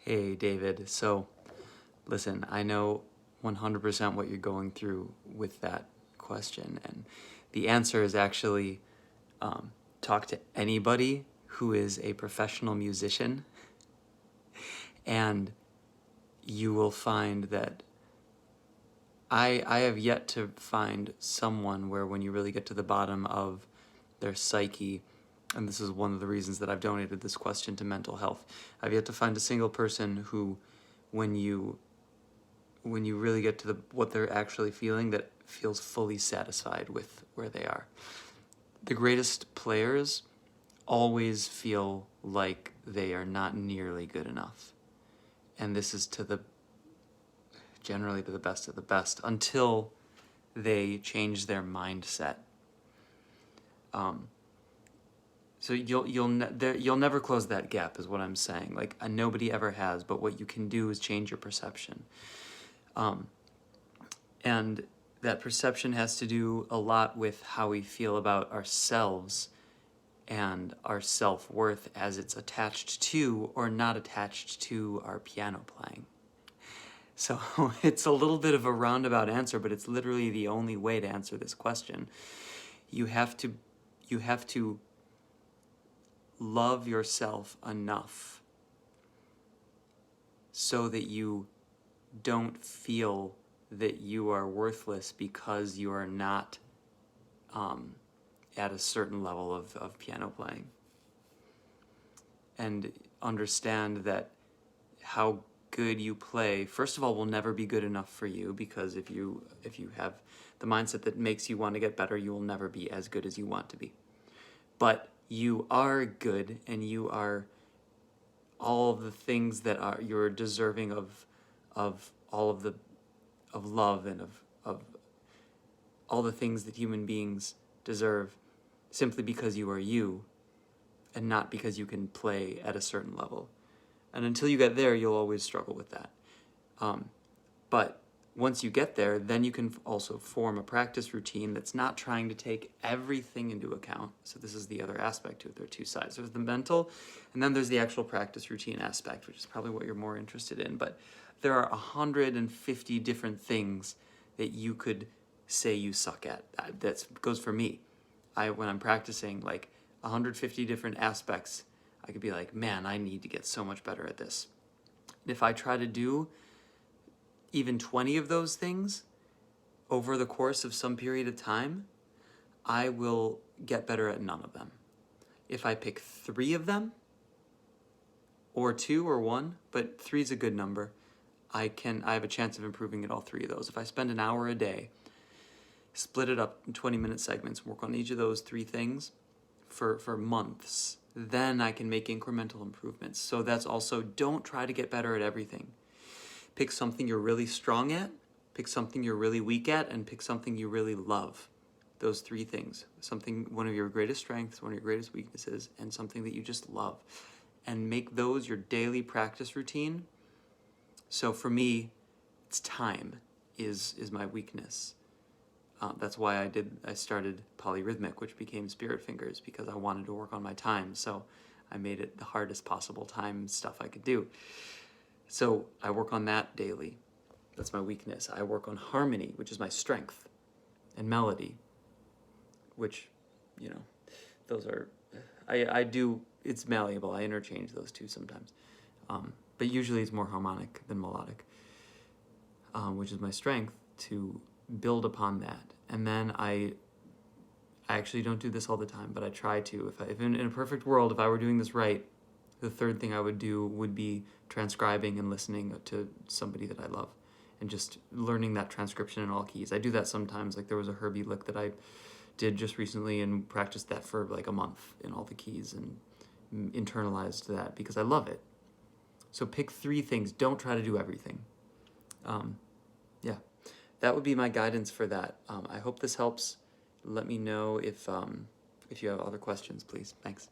Hey, David. So, listen, I know 100% what you're going through with that question. And the answer is actually talk to anybody who is a professional musician, and you will find that I have yet to find someone where when you really get to the bottom of their psyche, and this is one of the reasons that I've donated this question to mental health, I've yet to find a single person who, when you really get to what they're actually feeling, that feels fully satisfied with where they are. The greatest players always feel like they are not nearly good enough. And this is generally to the best of the best until they change their mindset. So you'll never close that gap, is what I'm saying. Like, nobody ever has, but what you can do is change your perception. And that perception has to do a lot with how we feel about ourselves and our self-worth as it's attached to or not attached to our piano playing. So it's a little bit of a roundabout answer, but it's literally the only way to answer this question. You have to love yourself enough so that you don't feel that you are worthless because you are not at a certain level of piano playing. And understand that how good you play, first of all, will never be good enough for you, because if you have the mindset that makes you want to get better, you will never be as good as you want to be. But you are good, and you are all of the things that you're deserving of all of love and of all the things that human beings deserve, simply because you are you and not because you can play at a certain level. And until you get there, you'll always struggle with that. But once you get there, then you can also form a practice routine that's not trying to take everything into account. So this is the other aspect to it. There are two sides. There's the mental, and then there's the actual practice routine aspect, which is probably what you're more interested in. But there are 150 different things that you could say you suck at. That goes for me. When I'm practicing, like 150 different aspects, I could be like, man, I need to get so much better at this. And if I try to do even 20 of those things over the course of some period of time, I will get better at none of them. If I pick 3 of them, or 2 or 1, but 3 is a good number, I have a chance of improving at all 3 of those. If I spend an hour a day, split it up in 20-minute segments, work on each of those 3 things for months, then I can make incremental improvements. So that's also, don't try to get better at everything. Pick something you're really strong at, pick something you're really weak at, and pick something you really love. Those 3 things. One of your greatest strengths, one of your greatest weaknesses, and something that you just love. And make those your daily practice routine. So for me, it's time is my weakness. That's why I started Polyrhythmic, which became Spirit Fingers, because I wanted to work on my time. So I made it the hardest possible time stuff I could do. So I work on that daily. That's my weakness. I work on harmony, which is my strength, and melody, which, those are, I do, it's malleable. I interchange those two sometimes. But usually it's more harmonic than melodic, which is my strength, to build upon that. And then I actually don't do this all the time, but I try to. If in a perfect world, if I were doing this right, the third thing I would do would be transcribing and listening to somebody that I love, and just learning that transcription in all keys. I do that sometimes. Like, there was a Herbie lick that I did just recently and practiced that for like a month in all the keys and internalized that because I love it. So pick 3 things. Don't try to do everything. Yeah, that would be my guidance for that. I hope this helps. Let me know if you have other questions, please. Thanks.